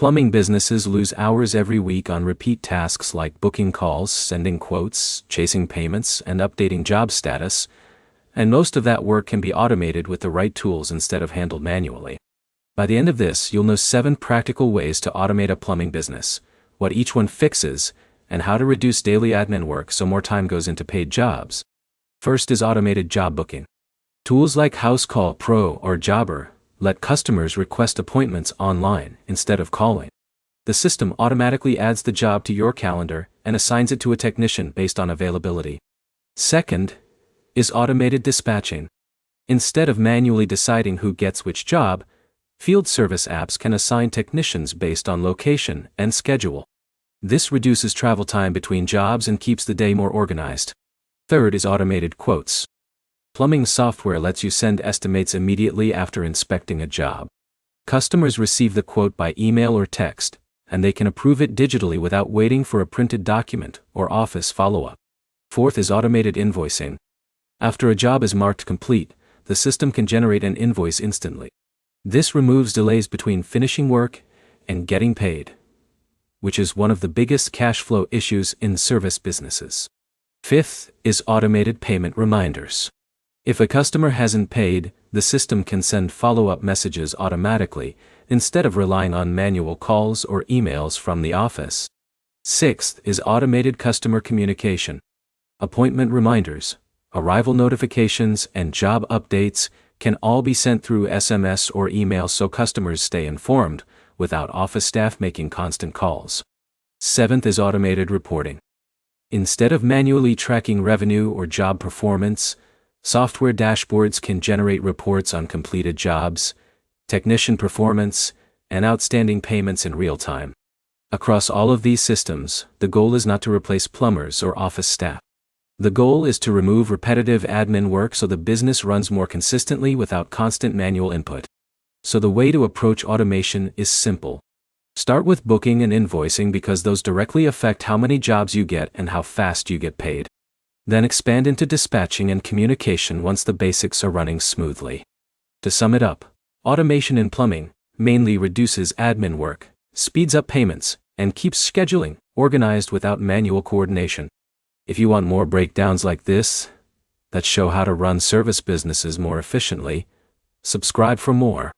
Plumbing businesses lose hours every week on repeat tasks like booking calls, sending quotes, chasing payments, and updating job status, and most of that work can be automated with the right tools instead of handled manually. By the end of this, you'll know 7 practical ways to automate a plumbing business, what each one fixes, and how to reduce daily admin work so more time goes into paid jobs. First is automated job booking. Tools like House Call Pro or Jobber let customers request appointments online instead of calling. The system automatically adds the job to your calendar and assigns it to a technician based on availability. Second is automated dispatching. Instead of manually deciding who gets which job, field service apps can assign technicians based on location and schedule. This reduces travel time between jobs and keeps the day more organized. Third is automated quotes. Plumbing software lets you send estimates immediately after inspecting a job. Customers receive the quote by email or text, and they can approve it digitally without waiting for a printed document or office follow-up. Fourth is automated invoicing. After a job is marked complete, the system can generate an invoice instantly. This removes delays between finishing work and getting paid, which is one of the biggest cash flow issues in service businesses. Fifth is automated payment reminders. If a customer hasn't paid, the system can send follow-up messages automatically, instead of relying on manual calls or emails from the office. Sixth is automated customer communication. Appointment reminders, arrival notifications, and job updates can all be sent through SMS or email so customers stay informed, without office staff making constant calls. Seventh is automated reporting. Instead of manually tracking revenue or job performance, software dashboards can generate reports on completed jobs, technician performance, and outstanding payments in real time. Across all of these systems, the goal is not to replace plumbers or office staff. The goal is to remove repetitive admin work so the business runs more consistently without constant manual input. So the way to approach automation is simple. Start with booking and invoicing because those directly affect how many jobs you get and how fast you get paid. Then expand into dispatching and communication once the basics are running smoothly. To sum it up, automation in plumbing mainly reduces admin work, speeds up payments, and keeps scheduling organized without manual coordination. If you want more breakdowns like this that show how to run service businesses more efficiently, subscribe for more.